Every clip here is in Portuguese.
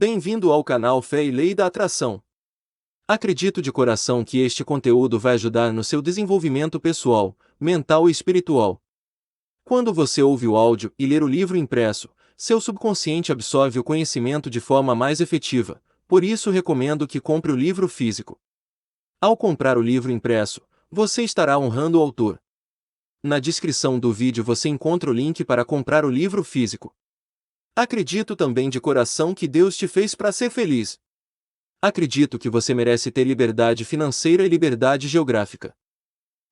Bem-vindo ao canal Fé e Lei da Atração. Acredito de coração que este conteúdo vai ajudar no seu desenvolvimento pessoal, mental e espiritual. Quando você ouve o áudio e ler o livro impresso, seu subconsciente absorve o conhecimento de forma mais efetiva, por isso recomendo que compre o livro físico. Ao comprar o livro impresso, você estará honrando o autor. Na descrição do vídeo você encontra o link para comprar o livro físico. Acredito também de coração que Deus te fez para ser feliz. Acredito que você merece ter liberdade financeira e liberdade geográfica.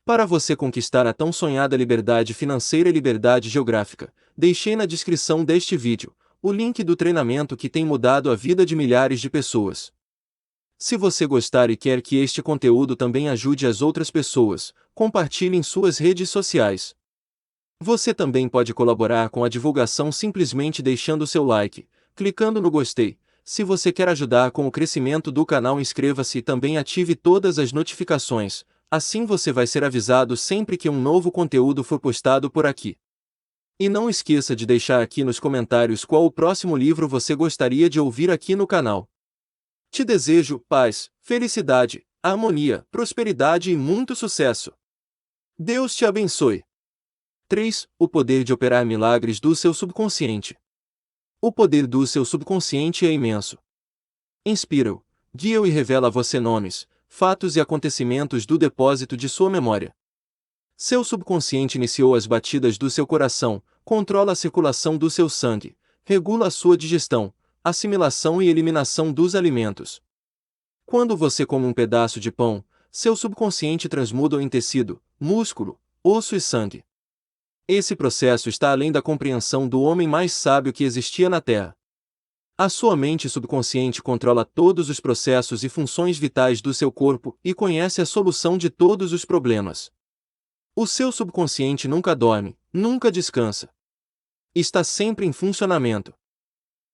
Para você conquistar a tão sonhada liberdade financeira e liberdade geográfica, deixei na descrição deste vídeo o link do treinamento que tem mudado a vida de milhares de pessoas. Se você gostar e quer que este conteúdo também ajude as outras pessoas, compartilhe em suas redes sociais. Você também pode colaborar com a divulgação simplesmente deixando seu like, clicando no gostei. Se você quer ajudar com o crescimento do canal, inscreva-se e também ative todas as notificações, assim você vai ser avisado sempre que um novo conteúdo for postado por aqui. E não esqueça de deixar aqui nos comentários qual o próximo livro você gostaria de ouvir aqui no canal. Te desejo paz, felicidade, harmonia, prosperidade e muito sucesso. Deus te abençoe. 3. O poder de operar milagres do seu subconsciente. O poder do seu subconsciente é imenso. Inspira-o, guia-o e revela a você nomes, fatos e acontecimentos do depósito de sua memória. Seu subconsciente iniciou as batidas do seu coração, controla a circulação do seu sangue, regula a sua digestão, assimilação e eliminação dos alimentos. Quando você come um pedaço de pão, seu subconsciente transmuda-o em tecido, músculo, osso e sangue. Esse processo está além da compreensão do homem mais sábio que existia na Terra. A sua mente subconsciente controla todos os processos e funções vitais do seu corpo e conhece a solução de todos os problemas. O seu subconsciente nunca dorme, nunca descansa. Está sempre em funcionamento.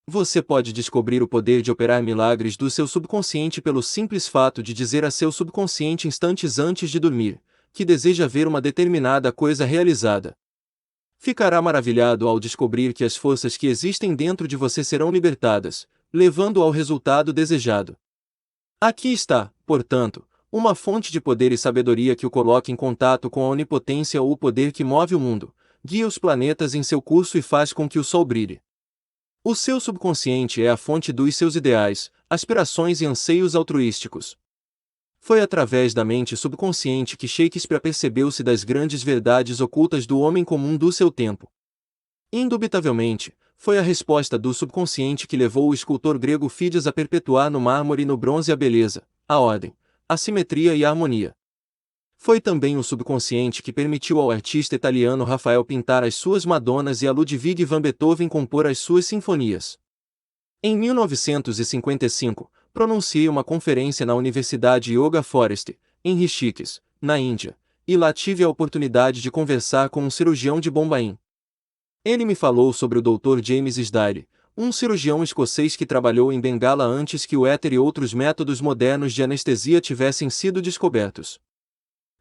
Você pode descobrir o poder de operar milagres do seu subconsciente pelo simples fato de dizer a seu subconsciente instantes antes de dormir que deseja ver uma determinada coisa realizada. Ficará maravilhado ao descobrir que as forças que existem dentro de você serão libertadas, levando ao resultado desejado. Aqui está, portanto, uma fonte de poder e sabedoria que o coloca em contato com a onipotência ou o poder que move o mundo, guia os planetas em seu curso e faz com que o sol brilhe. O seu subconsciente é a fonte dos seus ideais, aspirações e anseios altruísticos. Foi através da mente subconsciente que Shakespeare apercebeu-se das grandes verdades ocultas do homem comum do seu tempo. Indubitavelmente, foi a resposta do subconsciente que levou o escultor grego Fídias a perpetuar no mármore e no bronze a beleza, a ordem, a simetria e a harmonia. Foi também o subconsciente que permitiu ao artista italiano Rafael pintar as suas Madonas e a Ludwig van Beethoven compor as suas sinfonias. Em 1955, pronunciei uma conferência na Universidade Yoga Forest, em Rishikesh, na Índia, e lá tive a oportunidade de conversar com um cirurgião de Bombaim. Ele me falou sobre o Dr. James Sdale, um cirurgião escocês que trabalhou em Bengala antes que o éter e outros métodos modernos de anestesia tivessem sido descobertos.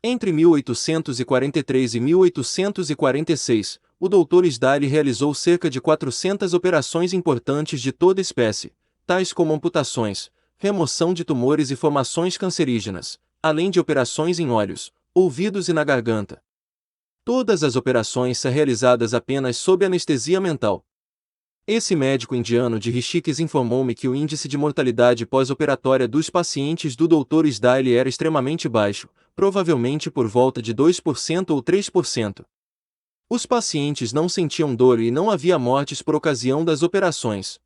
Entre 1843 e 1846, o Dr. Sdale realizou cerca de 400 operações importantes de toda espécie, tais como amputações, remoção de tumores e formações cancerígenas, além de operações em olhos, ouvidos e na garganta. Todas as operações são realizadas apenas sob anestesia mental. Esse médico indiano de Rishikesh informou-me que o índice de mortalidade pós-operatória dos pacientes do Dr. Sdale era extremamente baixo, provavelmente por volta de 2% ou 3%. Os pacientes não sentiam dor e não havia mortes por ocasião das operações.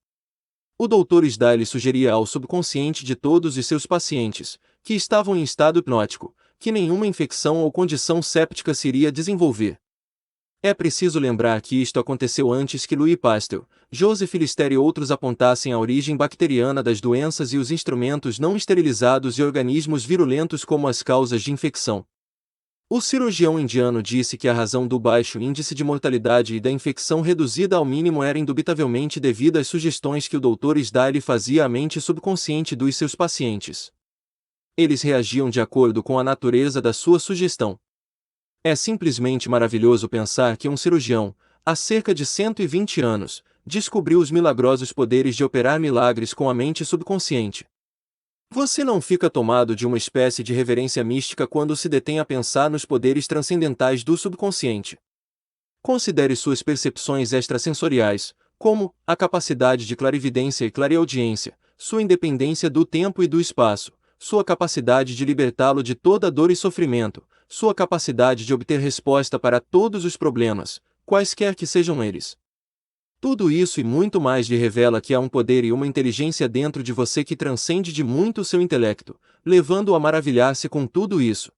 O Dr. Sdale sugeria ao subconsciente de todos os seus pacientes, que estavam em estado hipnótico, que nenhuma infecção ou condição séptica se iria desenvolver. É preciso lembrar que isto aconteceu antes que Louis Pasteur, Joseph Lister e outros apontassem a origem bacteriana das doenças e os instrumentos não esterilizados e organismos virulentos como as causas de infecção. O cirurgião indiano disse que a razão do baixo índice de mortalidade e da infecção reduzida ao mínimo era indubitavelmente devido às sugestões que o Dr. Sdale fazia à mente subconsciente dos seus pacientes. Eles reagiam de acordo com a natureza da sua sugestão. É simplesmente maravilhoso pensar que um cirurgião, há cerca de 120 anos, descobriu os milagrosos poderes de operar milagres com a mente subconsciente. Você não fica tomado de uma espécie de reverência mística quando se detém a pensar nos poderes transcendentais do subconsciente. Considere suas percepções extrasensoriais, como a capacidade de clarividência e clareaudiência, sua independência do tempo e do espaço, sua capacidade de libertá-lo de toda dor e sofrimento, sua capacidade de obter resposta para todos os problemas, quaisquer que sejam eles. Tudo isso e muito mais lhe revela que há um poder e uma inteligência dentro de você que transcende de muito o seu intelecto, levando-o a maravilhar-se com tudo isso.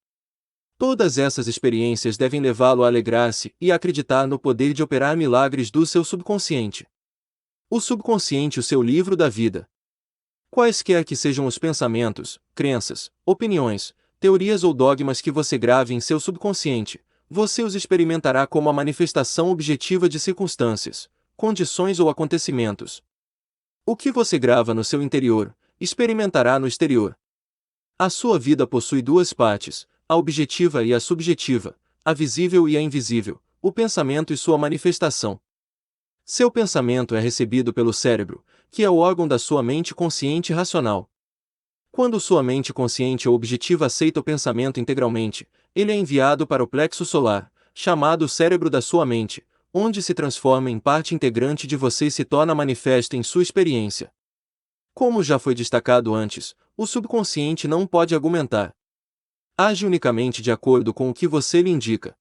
Todas essas experiências devem levá-lo a alegrar-se e a acreditar no poder de operar milagres do seu subconsciente. O subconsciente, o seu livro da vida. Quaisquer que sejam os pensamentos, crenças, opiniões, teorias ou dogmas que você grave em seu subconsciente, você os experimentará como a manifestação objetiva de circunstâncias, condições ou acontecimentos. O que você grava no seu interior, experimentará no exterior. A sua vida possui duas partes, a objetiva e a subjetiva, a visível e a invisível, o pensamento e sua manifestação. Seu pensamento é recebido pelo cérebro, que é o órgão da sua mente consciente e racional. Quando sua mente consciente ou objetiva aceita o pensamento integralmente, ele é enviado para o plexo solar, chamado cérebro da sua mente, onde se transforma em parte integrante de você e se torna manifesto em sua experiência. Como já foi destacado antes, o subconsciente não pode argumentar. Age unicamente de acordo com o que você lhe indica.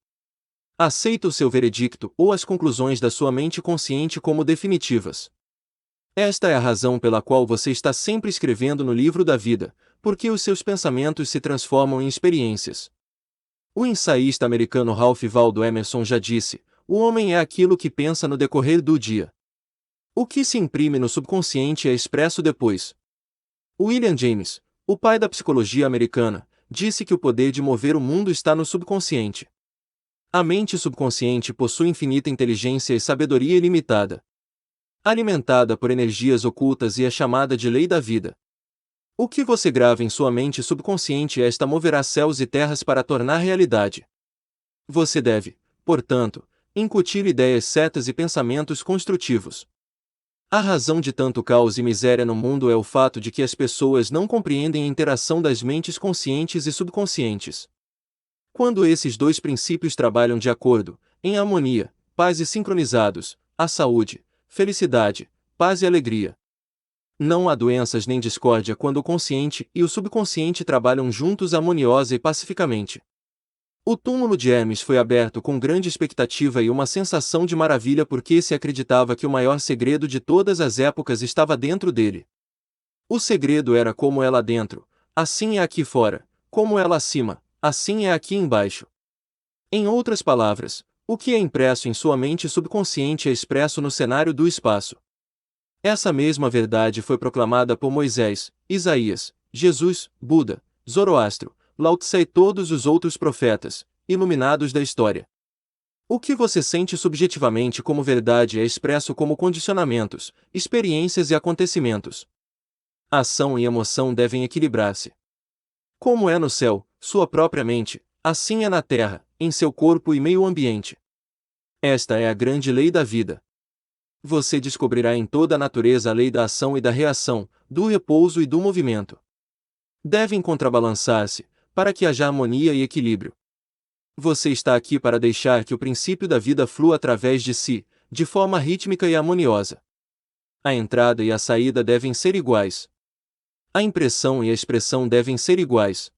Aceita o seu veredicto ou as conclusões da sua mente consciente como definitivas. Esta é a razão pela qual você está sempre escrevendo no livro da vida, porque os seus pensamentos se transformam em experiências. O ensaísta americano Ralph Waldo Emerson já disse: o homem é aquilo que pensa no decorrer do dia. O que se imprime no subconsciente é expresso depois. William James, o pai da psicologia americana, disse que o poder de mover o mundo está no subconsciente. A mente subconsciente possui infinita inteligência e sabedoria ilimitada. Alimentada por energias ocultas e é chamada de lei da vida. O que você grava em sua mente subconsciente, esta moverá céus e terras para tornar realidade. Você deve, portanto, incutir ideias certas e pensamentos construtivos. A razão de tanto caos e miséria no mundo é o fato de que as pessoas não compreendem a interação das mentes conscientes e subconscientes. Quando esses dois princípios trabalham de acordo, em harmonia, paz e sincronizados, há saúde, felicidade, paz e alegria. Não há doenças nem discórdia quando o consciente e o subconsciente trabalham juntos harmoniosa e pacificamente. O túmulo de Hermes foi aberto com grande expectativa e uma sensação de maravilha porque se acreditava que o maior segredo de todas as épocas estava dentro dele. O segredo era como é lá dentro, assim é aqui fora, como é lá acima, assim é aqui embaixo. Em outras palavras, o que é impresso em sua mente subconsciente é expresso no cenário do espaço. Essa mesma verdade foi proclamada por Moisés, Isaías, Jesus, Buda, Zoroastro, Lao Tse e todos os outros profetas, iluminados da história. O que você sente subjetivamente como verdade é expresso como condicionamentos, experiências e acontecimentos. Ação e emoção devem equilibrar-se. Como é no céu, sua própria mente, assim é na terra, em seu corpo e meio ambiente. Esta é a grande lei da vida. Você descobrirá em toda a natureza a lei da ação e da reação, do repouso e do movimento. Devem contrabalançar-se, para que haja harmonia e equilíbrio. Você está aqui para deixar que o princípio da vida flua através de si, de forma rítmica e harmoniosa. A entrada e a saída devem ser iguais. A impressão e a expressão devem ser iguais.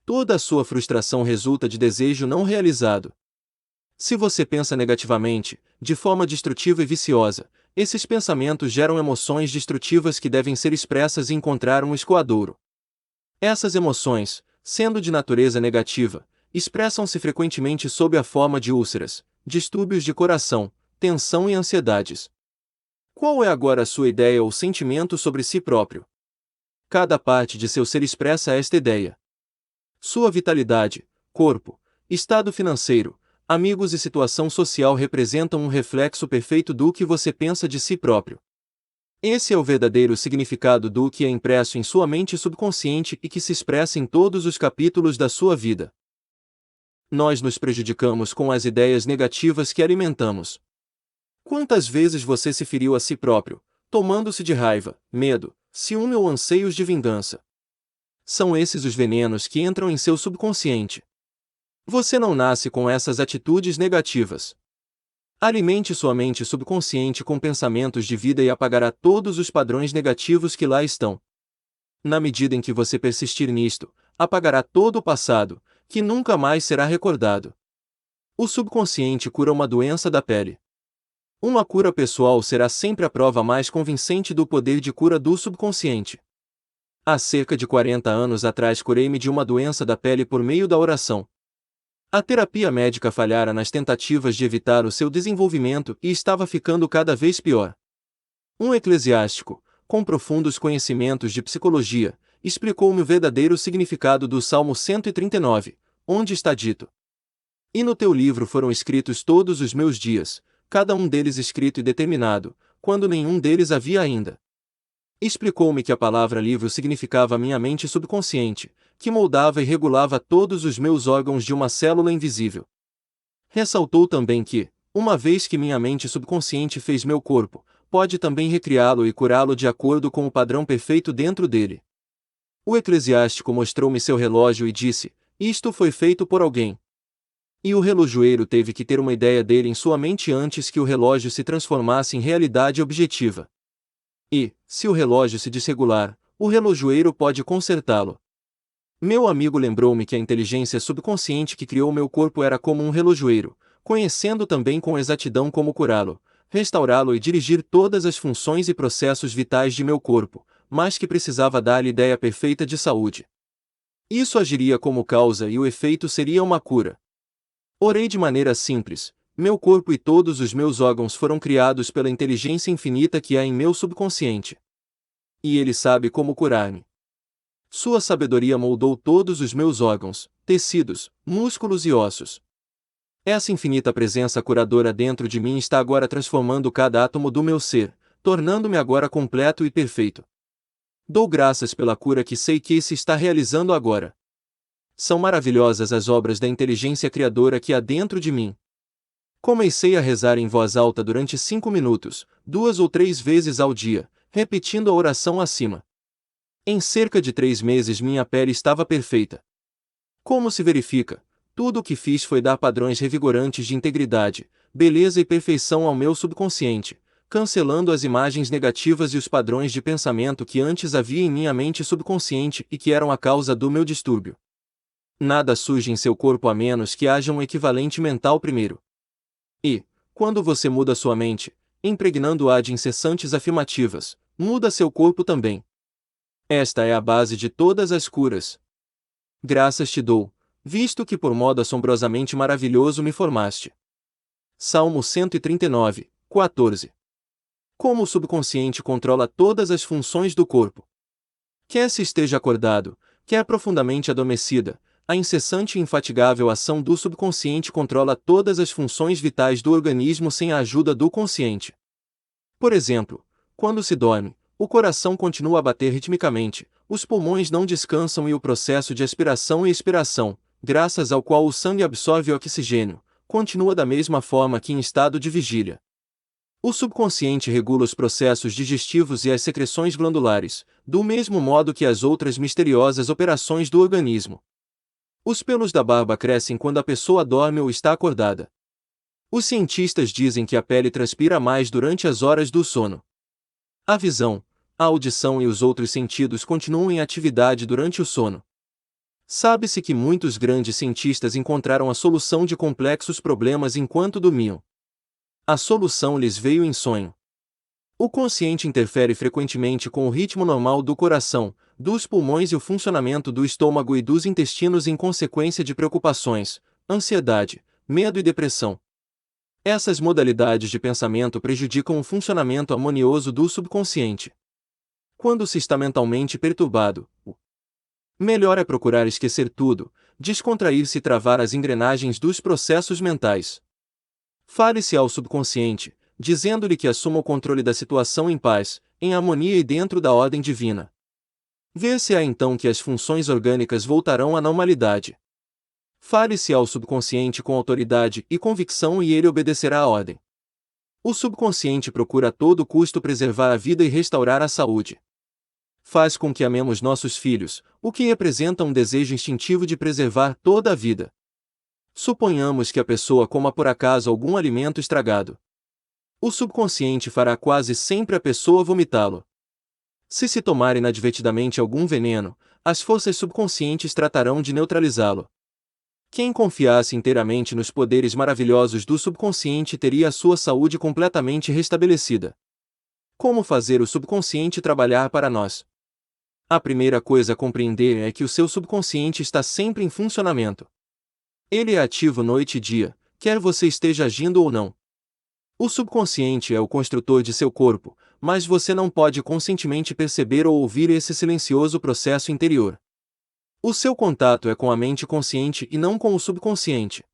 Toda a sua frustração resulta de desejo não realizado. Se você pensa negativamente, de forma destrutiva e viciosa, esses pensamentos geram emoções destrutivas que devem ser expressas e encontrar um escoadouro. Essas emoções, sendo de natureza negativa, expressam-se frequentemente sob a forma de úlceras, distúrbios de coração, tensão e ansiedades. Qual é agora a sua ideia ou sentimento sobre si próprio? Cada parte de seu ser expressa esta ideia. Sua vitalidade, corpo, estado financeiro, amigos e situação social representam um reflexo perfeito do que você pensa de si próprio. Esse é o verdadeiro significado do que é impresso em sua mente subconsciente e que se expressa em todos os capítulos da sua vida. Nós nos prejudicamos com as ideias negativas que alimentamos. Quantas vezes você se feriu a si próprio, tomando-se de raiva, medo, ciúme ou anseios de vingança? São esses os venenos que entram em seu subconsciente. Você não nasce com essas atitudes negativas. Alimente sua mente subconsciente com pensamentos de vida e apagará todos os padrões negativos que lá estão. Na medida em que você persistir nisto, apagará todo o passado, que nunca mais será recordado. O subconsciente cura uma doença da pele. Uma cura pessoal será sempre a prova mais convincente do poder de cura do subconsciente. Há cerca de 40 anos atrás curei-me de uma doença da pele por meio da oração. A terapia médica falhara nas tentativas de evitar o seu desenvolvimento e estava ficando cada vez pior. Um eclesiástico, com profundos conhecimentos de psicologia, explicou-me o verdadeiro significado do Salmo 139, onde está dito: "E no teu livro foram escritos todos os meus dias, cada um deles escrito e determinado, quando nenhum deles havia ainda." Explicou-me que a palavra livro significava minha mente subconsciente, que moldava e regulava todos os meus órgãos de uma célula invisível. Ressaltou também que, uma vez que minha mente subconsciente fez meu corpo, pode também recriá-lo e curá-lo de acordo com o padrão perfeito dentro dele. O eclesiástico mostrou-me seu relógio e disse: "Isto foi feito por alguém." E o relojoeiro teve que ter uma ideia dele em sua mente antes que o relógio se transformasse em realidade objetiva. E, se o relógio se desregular, o relojoeiro pode consertá-lo. Meu amigo lembrou-me que a inteligência subconsciente que criou meu corpo era como um relojoeiro, conhecendo também com exatidão como curá-lo, restaurá-lo e dirigir todas as funções e processos vitais de meu corpo, mas que precisava dar-lhe ideia perfeita de saúde. Isso agiria como causa e o efeito seria uma cura. Orei de maneira simples: meu corpo e todos os meus órgãos foram criados pela inteligência infinita que há em meu subconsciente. E ele sabe como curar-me. Sua sabedoria moldou todos os meus órgãos, tecidos, músculos e ossos. Essa infinita presença curadora dentro de mim está agora transformando cada átomo do meu ser, tornando-me agora completo e perfeito. Dou graças pela cura que sei que se está realizando agora. São maravilhosas as obras da inteligência criadora que há dentro de mim. Comecei a rezar em voz alta durante 5 minutos, 2 ou 3 vezes ao dia, repetindo a oração acima. Em cerca de 3 meses minha pele estava perfeita. Como se verifica, tudo o que fiz foi dar padrões revigorantes de integridade, beleza e perfeição ao meu subconsciente, cancelando as imagens negativas e os padrões de pensamento que antes havia em minha mente subconsciente e que eram a causa do meu distúrbio. Nada surge em seu corpo a menos que haja um equivalente mental primeiro. E, quando você muda sua mente, impregnando-a de incessantes afirmativas, muda seu corpo também. Esta é a base de todas as curas. Graças te dou, visto que por modo assombrosamente maravilhoso me formaste. Salmo 139, 14. Como o subconsciente controla todas as funções do corpo. Quer se esteja acordado, quer profundamente adormecida, a incessante e infatigável ação do subconsciente controla todas as funções vitais do organismo sem a ajuda do consciente. Por exemplo, quando se dorme, o coração continua a bater ritmicamente, os pulmões não descansam e o processo de aspiração e expiração, graças ao qual o sangue absorve o oxigênio, continua da mesma forma que em estado de vigília. O subconsciente regula os processos digestivos e as secreções glandulares, do mesmo modo que as outras misteriosas operações do organismo. Os pelos da barba crescem quando a pessoa dorme ou está acordada. Os cientistas dizem que a pele transpira mais durante as horas do sono. A visão, a audição e os outros sentidos continuam em atividade durante o sono. Sabe-se que muitos grandes cientistas encontraram a solução de complexos problemas enquanto dormiam. A solução lhes veio em sonho. O consciente interfere frequentemente com o ritmo normal do coração, dos pulmões e o funcionamento do estômago e dos intestinos em consequência de preocupações, ansiedade, medo e depressão. Essas modalidades de pensamento prejudicam o funcionamento harmonioso do subconsciente. Quando se está mentalmente perturbado, o melhor é procurar esquecer tudo, descontrair-se e travar as engrenagens dos processos mentais. Fale-se ao subconsciente, dizendo-lhe que assuma o controle da situação em paz, em harmonia e dentro da ordem divina. Ver-se-á então que as funções orgânicas voltarão à normalidade. Fale-se ao subconsciente com autoridade e convicção e ele obedecerá à ordem. O subconsciente procura a todo custo preservar a vida e restaurar a saúde. Faz com que amemos nossos filhos, o que representa um desejo instintivo de preservar toda a vida. Suponhamos que a pessoa coma por acaso algum alimento estragado. O subconsciente fará quase sempre a pessoa vomitá-lo. Se tomar inadvertidamente algum veneno, as forças subconscientes tratarão de neutralizá-lo. Quem confiasse inteiramente nos poderes maravilhosos do subconsciente teria a sua saúde completamente restabelecida. Como fazer o subconsciente trabalhar para nós? A primeira coisa a compreender é que o seu subconsciente está sempre em funcionamento. Ele é ativo noite e dia, quer você esteja agindo ou não. O subconsciente é o construtor de seu corpo, mas você não pode conscientemente perceber ou ouvir esse silencioso processo interior. O seu contato é com a mente consciente e não com o subconsciente.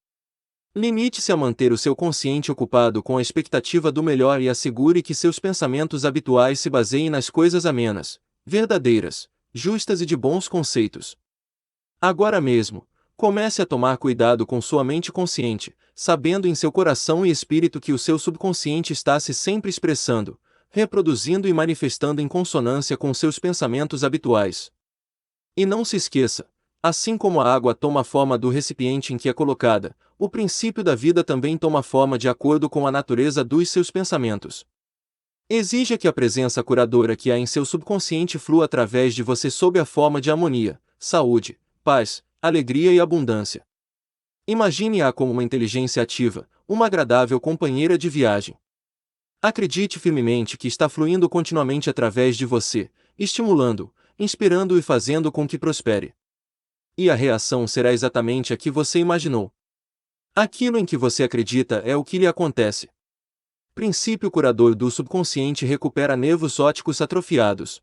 Limite-se a manter o seu consciente ocupado com a expectativa do melhor e assegure que seus pensamentos habituais se baseiem nas coisas amenas, verdadeiras, justas e de bons conceitos. Agora mesmo, comece a tomar cuidado com sua mente consciente, sabendo em seu coração e espírito que o seu subconsciente está se sempre expressando, reproduzindo e manifestando em consonância com seus pensamentos habituais. E não se esqueça, assim como a água toma a forma do recipiente em que é colocada, o princípio da vida também toma forma de acordo com a natureza dos seus pensamentos. Exija que a presença curadora que há em seu subconsciente flua através de você sob a forma de harmonia, saúde, paz, alegria e abundância. Imagine-a como uma inteligência ativa, uma agradável companheira de viagem. Acredite firmemente que está fluindo continuamente através de você, estimulando-o, inspirando-o e fazendo com que prospere. E a reação será exatamente a que você imaginou. Aquilo em que você acredita é o que lhe acontece. Princípio curador do subconsciente recupera nervos ópticos atrofiados.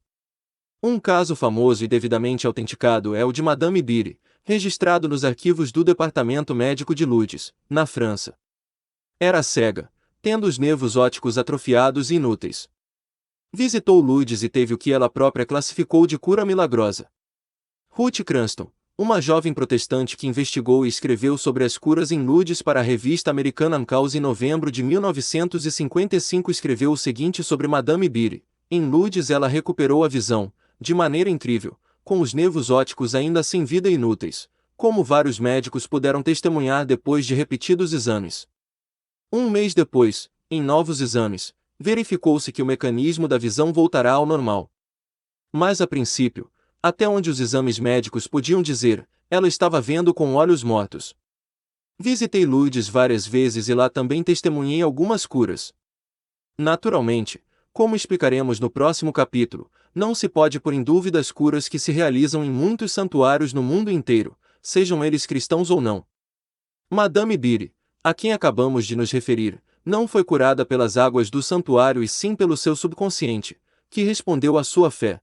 Um caso famoso e devidamente autenticado é o de Madame Bire, registrado nos arquivos do Departamento Médico de Lourdes, na França. Era cega, tendo os nervos ópticos atrofiados e inúteis. Visitou Lourdes e teve o que ela própria classificou de cura milagrosa. Ruth Cranston, uma jovem protestante que investigou e escreveu sobre as curas em Lourdes para a revista American Cause em novembro de 1955, escreveu o seguinte sobre Madame Bire: em Lourdes ela recuperou a visão, de maneira incrível, com os nervos ópticos ainda sem vida e inúteis, como vários médicos puderam testemunhar depois de repetidos exames. Um mês depois, em novos exames, verificou-se que o mecanismo da visão voltará ao normal. Mas a princípio, até onde os exames médicos podiam dizer, ela estava vendo com olhos mortos. Visitei Lourdes várias vezes e lá também testemunhei algumas curas. Naturalmente, como explicaremos no próximo capítulo, não se pode pôr em dúvida as curas que se realizam em muitos santuários no mundo inteiro, sejam eles cristãos ou não. Madame Bire, a quem acabamos de nos referir, não foi curada pelas águas do santuário e sim pelo seu subconsciente, que respondeu à sua fé.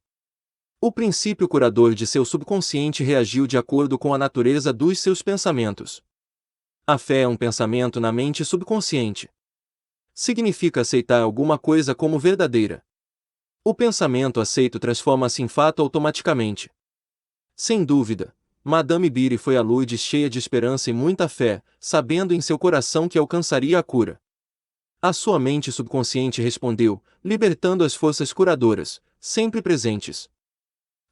O princípio curador de seu subconsciente reagiu de acordo com a natureza dos seus pensamentos. A fé é um pensamento na mente subconsciente. Significa aceitar alguma coisa como verdadeira. O pensamento aceito transforma-se em fato automaticamente. Sem dúvida, Madame Bire foi a Lourdes cheia de esperança e muita fé, sabendo em seu coração que alcançaria a cura. A sua mente subconsciente respondeu, libertando as forças curadoras, sempre presentes.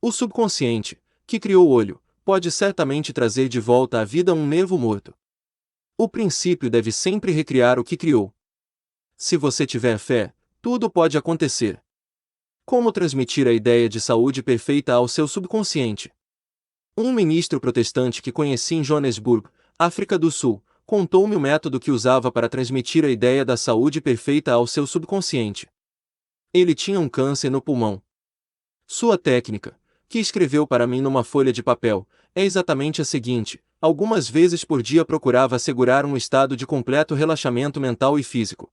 O subconsciente, que criou o olho, pode certamente trazer de volta à vida um nervo morto. O princípio deve sempre recriar o que criou. Se você tiver fé, tudo pode acontecer. Como transmitir a ideia de saúde perfeita ao seu subconsciente? Um ministro protestante que conheci em Joanesburgo, África do Sul, contou-me o método que usava para transmitir a ideia da saúde perfeita ao seu subconsciente. Ele tinha um câncer no pulmão. Sua técnica, que escreveu para mim numa folha de papel, é exatamente a seguinte: algumas vezes por dia procurava assegurar um estado de completo relaxamento mental e físico.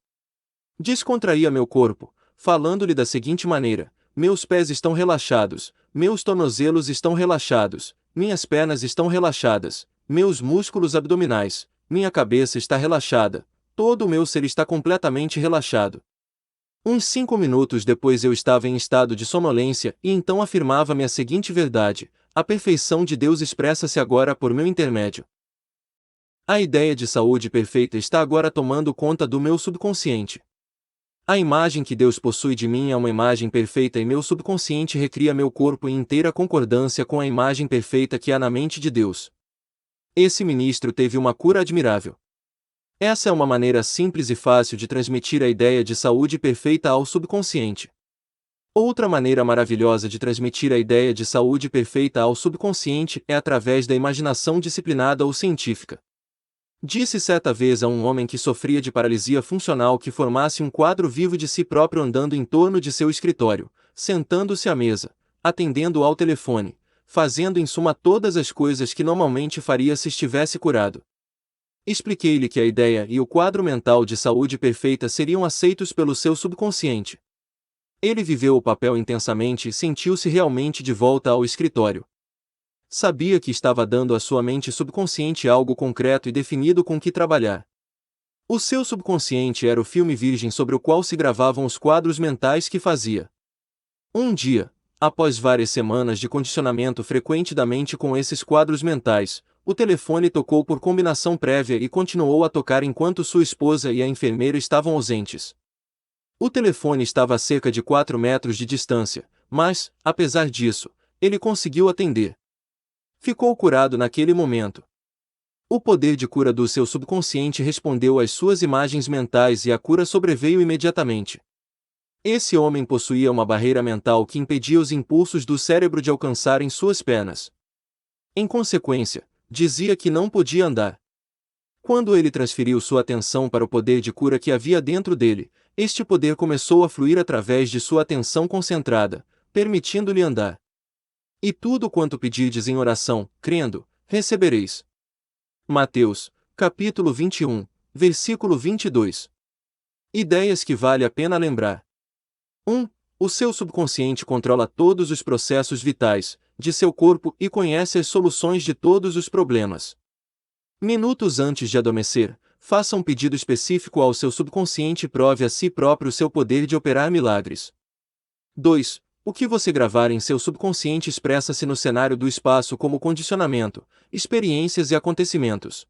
Descontraía meu corpo, falando-lhe da seguinte maneira: meus pés estão relaxados, meus tornozelos estão relaxados, minhas pernas estão relaxadas, meus músculos abdominais, minha cabeça está relaxada, todo o meu ser está completamente relaxado. Uns 5 minutos depois eu estava em estado de sonolência e então afirmava-me a seguinte verdade: a perfeição de Deus expressa-se agora por meu intermédio. A ideia de saúde perfeita está agora tomando conta do meu subconsciente. A imagem que Deus possui de mim é uma imagem perfeita e meu subconsciente recria meu corpo em inteira concordância com a imagem perfeita que há na mente de Deus. Esse ministro teve uma cura admirável. Essa é uma maneira simples e fácil de transmitir a ideia de saúde perfeita ao subconsciente. Outra maneira maravilhosa de transmitir a ideia de saúde perfeita ao subconsciente é através da imaginação disciplinada ou científica. Disse certa vez a um homem que sofria de paralisia funcional que formasse um quadro vivo de si próprio andando em torno de seu escritório, sentando-se à mesa, atendendo ao telefone, fazendo em suma todas as coisas que normalmente faria se estivesse curado. Expliquei-lhe que a ideia e o quadro mental de saúde perfeita seriam aceitos pelo seu subconsciente. Ele viveu o papel intensamente e sentiu-se realmente de volta ao escritório. Sabia que estava dando à sua mente subconsciente algo concreto e definido com que trabalhar. O seu subconsciente era o filme virgem sobre o qual se gravavam os quadros mentais que fazia. Um dia, após várias semanas de condicionamento frequente da mente com esses quadros mentais, o telefone tocou por combinação prévia e continuou a tocar enquanto sua esposa e a enfermeira estavam ausentes. O telefone estava a cerca de 4 metros de distância, mas, apesar disso, ele conseguiu atender. Ficou curado naquele momento. O poder de cura do seu subconsciente respondeu às suas imagens mentais e a cura sobreveio imediatamente. Esse homem possuía uma barreira mental que impedia os impulsos do cérebro de alcançarem suas pernas. Em consequência, dizia que não podia andar. Quando ele transferiu sua atenção para o poder de cura que havia dentro dele, este poder começou a fluir através de sua atenção concentrada, permitindo-lhe andar. E tudo quanto pedirdes em oração, crendo, recebereis. Mateus, capítulo 21, versículo 22. Ideias que vale a pena lembrar. 1. O seu subconsciente controla todos os processos vitais de seu corpo e conhece as soluções de todos os problemas. Minutos antes de adormecer, faça um pedido específico ao seu subconsciente e prove a si próprio seu poder de operar milagres. 2. O que você gravar em seu subconsciente expressa-se no cenário do espaço como condicionamento, experiências e acontecimentos.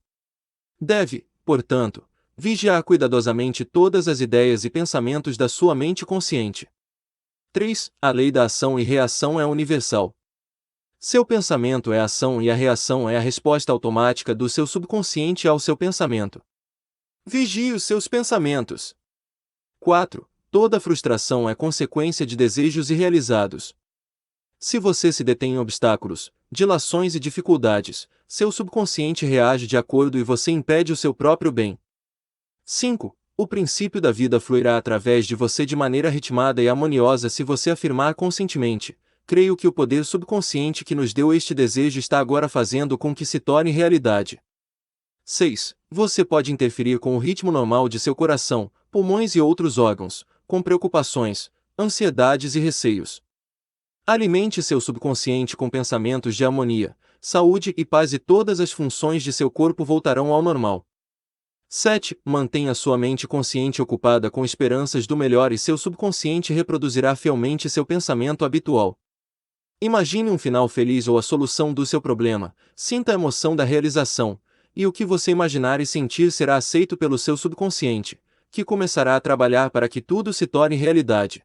Deve, portanto, vigiar cuidadosamente todas as ideias e pensamentos da sua mente consciente. 3. A lei da ação e reação é universal. Seu pensamento é a ação e a reação é a resposta automática do seu subconsciente ao seu pensamento. Vigie os seus pensamentos. 4. Toda frustração é consequência de desejos irrealizados. Se você se detém em obstáculos, dilações e dificuldades, seu subconsciente reage de acordo e você impede o seu próprio bem. 5. O princípio da vida fluirá através de você de maneira ritmada e harmoniosa se você afirmar conscientemente: creio que o poder subconsciente que nos deu este desejo está agora fazendo com que se torne realidade. 6. Você pode interferir com o ritmo normal de seu coração, pulmões e outros órgãos, com preocupações, ansiedades e receios. Alimente seu subconsciente com pensamentos de harmonia, saúde e paz e todas as funções de seu corpo voltarão ao normal. 7. Mantenha sua mente consciente ocupada com esperanças do melhor e seu subconsciente reproduzirá fielmente seu pensamento habitual. Imagine um final feliz ou a solução do seu problema, sinta a emoção da realização, e o que você imaginar e sentir será aceito pelo seu subconsciente, que começará a trabalhar para que tudo se torne realidade.